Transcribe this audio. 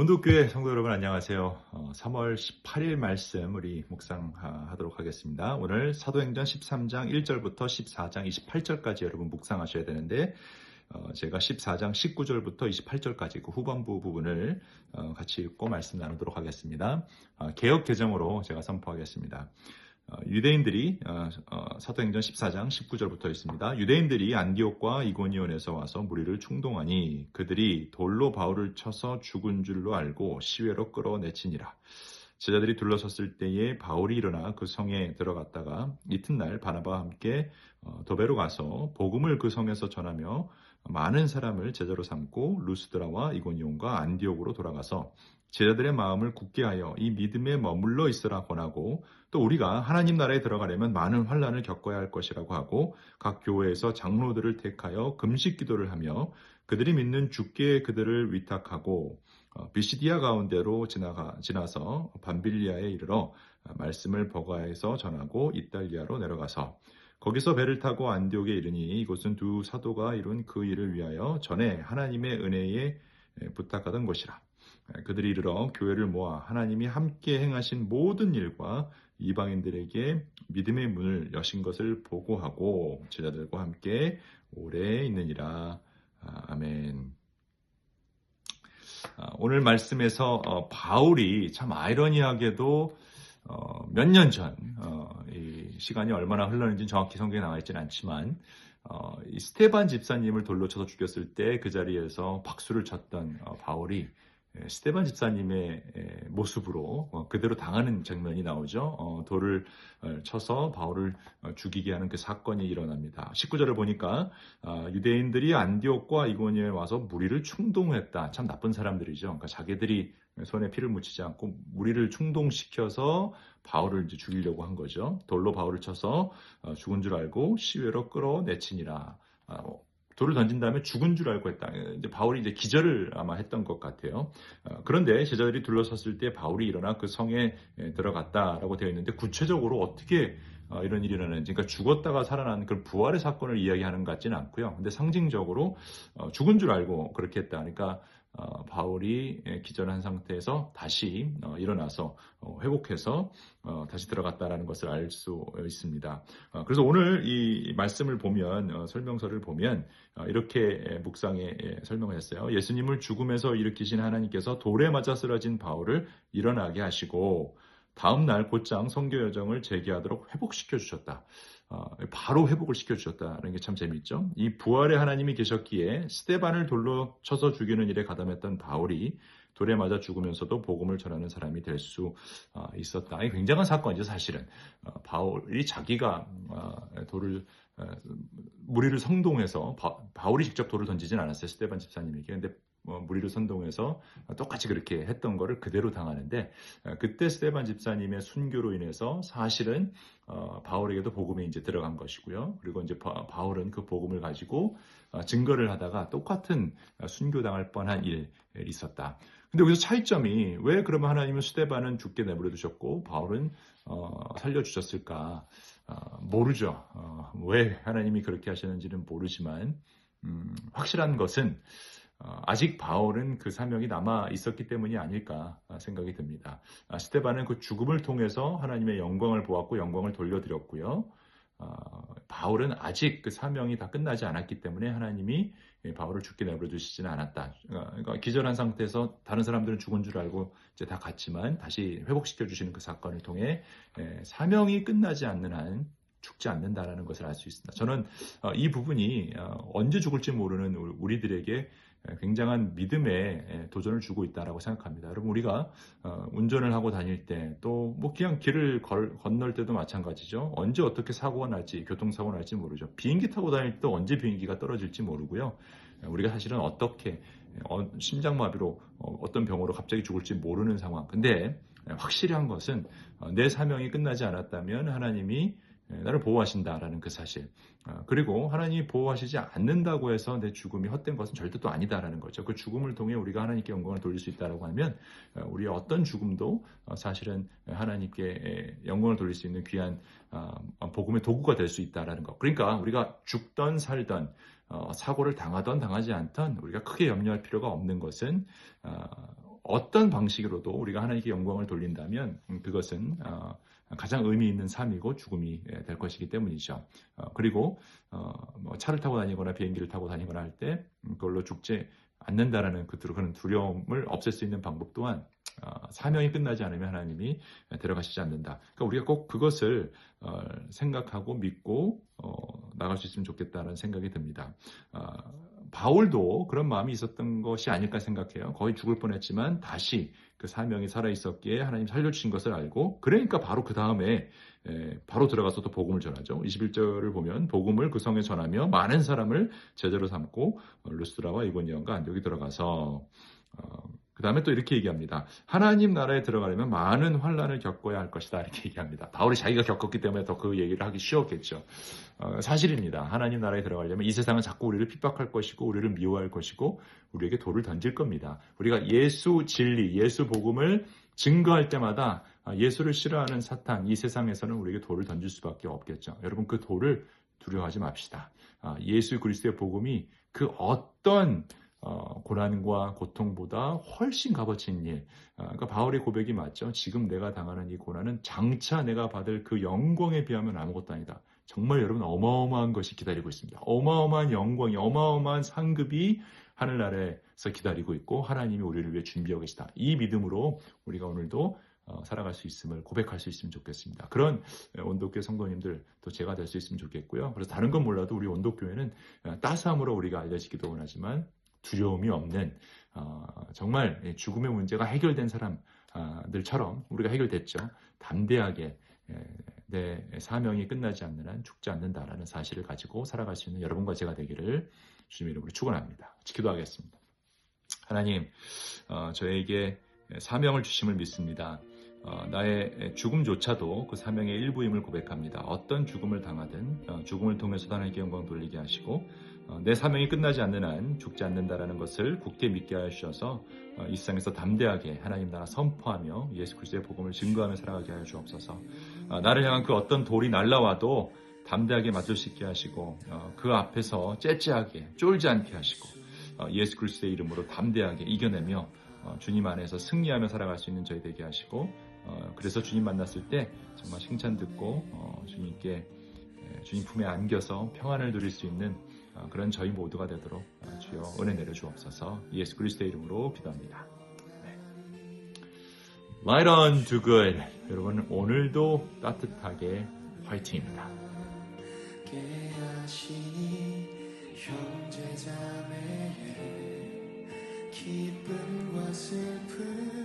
온도교회 성도 여러분 안녕하세요. 3월 18일 말씀 우리 묵상하도록 하겠습니다. 오늘 사도행전 13장 1절부터 14장 28절까지 여러분 묵상하셔야 되는데 제가 14장 19절부터 28절까지 그 후반부 부분을 같이 읽고 말씀 나누도록 하겠습니다. 개역 개정으로 제가 선포하겠습니다. 유대인들이 사도행전 14장 19절부터 있습니다. 유대인들이 안디옥과 이고니온에서 와서 무리를 충동하니 그들이 돌로 바울을 쳐서 죽은 줄로 알고 시외로 끌어내치니라. 제자들이 둘러섰을 때에 바울이 일어나 그 성에 들어갔다가 이튿날 바나바와 함께 더베로 가서 복음을 그 성에서 전하며 많은 사람을 제자로 삼고 루스드라와 이고니온과 안디옥으로 돌아가서 제자들의 마음을 굳게 하여 이 믿음에 머물러 있으라 권하고 또 우리가 하나님 나라에 들어가려면 많은 환난을 겪어야 할 것이라고 하고 각 교회에서 장로들을 택하여 금식 기도를 하며 그들이 믿는 주께 그들을 위탁하고 비시디아 가운데로 지나서 밤빌리아에 이르러 말씀을 버가에서 전하고 이탈리아로 내려가서 거기서 배를 타고 안디옥에 이르니 이곳은 두 사도가 이룬 그 일을 위하여 전에 하나님의 은혜에 부탁하던 곳이라. 그들이 이르러 교회를 모아 하나님이 함께 행하신 모든 일과 이방인들에게 믿음의 문을 여신 것을 보고하고 제자들과 함께 오래 있느니라. 아멘. 오늘 말씀에서 바울이 참 아이러니하게도 몇 년 전, 이 시간이 얼마나 흘렀는지 정확히 성경에 나와 있지는 않지만 이 스테반 집사님을 돌로 쳐서 죽였을 때 그 자리에서 박수를 쳤던 바울이 스테반 집사님의 모습으로 그대로 당하는 장면이 나오죠. 돌을 쳐서 바울을 죽이게 하는 그 사건이 일어납니다. 19절을 보니까 유대인들이 안디옥과 이고니온에 와서 무리를 충동했다. 참 나쁜 사람들이죠. 그러니까 자기들이 손에 피를 묻히지 않고 무리를 충동시켜서 바울을 이제 죽이려고 한 거죠. 돌로 바울을 쳐서 죽은 줄 알고 시외로 끌어내치니라. 돌을 던진 다음에 죽은 줄 알고 했다. 이제 바울이 이제 기절을 아마 했던 것 같아요. 그런데 제자들이 둘러섰을 때 바울이 일어나 그 성에 들어갔다라고 되어 있는데 구체적으로 어떻게 이런 일이 일어나는지, 그러니까 죽었다가 살아난 그런 부활의 사건을 이야기하는 것 같지는 않고요. 근데 상징적으로 죽은 줄 알고 그렇게 했다. 그러니까 바울이 기절한 상태에서 다시 일어나서 회복해서 다시 들어갔다라는 것을 알 수 있습니다. 그래서 오늘 이 말씀을 보면 설명서를 보면 이렇게 묵상에 설명을 했어요. 예수님을 죽음에서 일으키신 하나님께서 돌에 맞아 쓰러진 바울을 일어나게 하시고 다음 날 곧장 선교 여정을 재개하도록 회복시켜 주셨다. 바로 회복을 시켜주셨다는 게 참 재미있죠. 이 부활의 하나님이 계셨기에 스데반을 돌로 쳐서 죽이는 일에 가담했던 바울이 돌에 맞아 죽으면서도 복음을 전하는 사람이 될 수 있었다. 이 굉장한 사건이죠, 사실은. 바울이 자기가 무리를 선동해서 바울이 직접 돌을 던지진 않았어요, 스데반 집사님에게. 근데 무리를 선동해서 똑같이 그렇게 했던 거를 그대로 당하는데 그때 스데반 집사님의 순교로 인해서 사실은 바울에게도 복음이 이제 들어간 것이고요. 그리고 이제 바울은 그 복음을 가지고 증거를 하다가 똑같은 순교당할 뻔한 일이 있었다. 근데 여기서 차이점이 왜 그러면 하나님은 스데반은 죽게 내버려 두셨고 바울은 살려주셨을까? 모르죠. 왜 하나님이 그렇게 하셨는지는 모르지만 확실한 것은 아직 바울은 그 사명이 남아 있었기 때문이 아닐까 생각이 듭니다. 스데반은 그 죽음을 통해서 하나님의 영광을 보았고 영광을 돌려드렸고요. 바울은 아직 그 사명이 다 끝나지 않았기 때문에 하나님이 바울을 죽게 내버려 두시지는 않았다. 그러니까 기절한 상태에서 다른 사람들은 죽은 줄 알고 이제 다 갔지만 다시 회복시켜 주시는 그 사건을 통해 사명이 끝나지 않는 한 죽지 않는다라는 것을 알 수 있습니다. 저는 이 부분이 언제 죽을지 모르는 우리들에게 굉장한 믿음의 도전을 주고 있다라고 생각합니다. 여러분, 우리가 운전을 하고 다닐 때 또 뭐 그냥 길을 건널 때도 마찬가지죠. 언제 어떻게 사고가 날지, 교통사고가 날지 모르죠. 비행기 타고 다닐 때 언제 비행기가 떨어질지 모르고요. 우리가 사실은 어떻게 심장마비로 어떤 병으로 갑자기 죽을지 모르는 상황. 근데 확실한 것은 내 사명이 끝나지 않았다면 하나님이 나를 보호하신다라는 그 사실. 그리고 하나님이 보호하시지 않는다고 해서 내 죽음이 헛된 것은 절대 또 아니다라는 거죠. 그 죽음을 통해 우리가 하나님께 영광을 돌릴 수 있다라고 하면 우리의 어떤 죽음도 사실은 하나님께 영광을 돌릴 수 있는 귀한 복음의 도구가 될 수 있다라는 것. 그러니까 우리가 죽던 살던 사고를 당하던 당하지 않던 우리가 크게 염려할 필요가 없는 것은 어떤 방식으로도 우리가 하나님께 영광을 돌린다면 그것은 가장 의미 있는 삶이고 죽음이 될 것이기 때문이죠. 그리고 뭐 차를 타고 다니거나 비행기를 타고 다니거나 할 때 그걸로 죽지 않는다라는 그런 두려움을 없앨 수 있는 방법 또한 사명이 끝나지 않으면 하나님이 데려가시지 않는다. 그러니까 우리가 꼭 그것을 생각하고 믿고 나갈 수 있으면 좋겠다는 생각이 듭니다. 바울도 그런 마음이 있었던 것이 아닐까 생각해요. 거의 죽을 뻔했지만 다시 그 사명이 살아있었기에 하나님 살려주신 것을 알고, 그러니까 바로 그 다음에 바로 들어가서 또 복음을 전하죠. 21절을 보면 복음을 그 성에 전하며 많은 사람을 제자로 삼고 루스드라와 이고니온과 안디옥에 들어가서 그 다음에 또 이렇게 얘기합니다. 하나님 나라에 들어가려면 많은 환난을 겪어야 할 것이다, 이렇게 얘기합니다. 바울이 자기가 겪었기 때문에 더 그 얘기를 하기 쉬웠겠죠. 사실입니다. 하나님 나라에 들어가려면 이 세상은 자꾸 우리를 핍박할 것이고 우리를 미워할 것이고 우리에게 돌을 던질 겁니다. 우리가 예수 진리, 예수 복음을 증거할 때마다 예수를 싫어하는 사탄, 이 세상에서는 우리에게 돌을 던질 수밖에 없겠죠. 여러분, 그 돌을 두려워하지 맙시다. 예수 그리스도의 복음이 그 어떤 고난과 고통보다 훨씬 값어치는 일. 그러니까 바울의 고백이 맞죠. 지금 내가 당하는 이 고난은 장차 내가 받을 그 영광에 비하면 아무것도 아니다. 정말 여러분, 어마어마한 것이 기다리고 있습니다. 어마어마한 영광이, 어마어마한 상급이 하늘나라에서 기다리고 있고 하나님이 우리를 위해 준비하고 계시다. 이 믿음으로 우리가 오늘도 살아갈 수 있음을 고백할 수 있으면 좋겠습니다. 그런 온도교회 성도님들 또 제가 될 수 있으면 좋겠고요. 그래서 다른 건 몰라도 우리 온도교회는 따스함으로 우리가 알려지기도 원하지만 두려움이 없는 정말 죽음의 문제가 해결된 사람들처럼 우리가 해결됐죠. 담대하게 내 사명이 끝나지 않는 한 죽지 않는다라는 사실을 가지고 살아갈 수 있는 여러분과 제가 되기를 주님의 이름으로 축원합니다. 기도하겠습니다. 하나님, 저에게 사명을 주심을 믿습니다. 나의 죽음조차도 그 사명의 일부임을 고백합니다. 어떤 죽음을 당하든 죽음을 통해서도 하나님께 영광 돌리게 하시고 내 사명이 끝나지 않는 한 죽지 않는다라는 것을 굳게 믿게 하셔서 이 세상에서 담대하게 하나님 나라 선포하며 예수 그리스도의 복음을 증거하며 살아가게 하여 주옵소서. 나를 향한 그 어떤 돌이 날라와도 담대하게 맞을 수 있게 하시고 그 앞에서 째째하게 쫄지 않게 하시고 예수 그리스도의 이름으로 담대하게 이겨내며 주님 안에서 승리하며 살아갈 수 있는 저희 되게 하시고 그래서 주님 만났을 때 정말 칭찬 듣고 주님께 주님 품에 안겨서 평안을 누릴 수 있는 그런 저희 모두가 되도록 주여 은혜 내려 주옵소서. 예수 그리스도의 이름으로 기도합니다. 네. Light on to good. 여러분, 오늘도 따뜻하게 화이팅입니다. 형제자매의 기쁨과 슬픔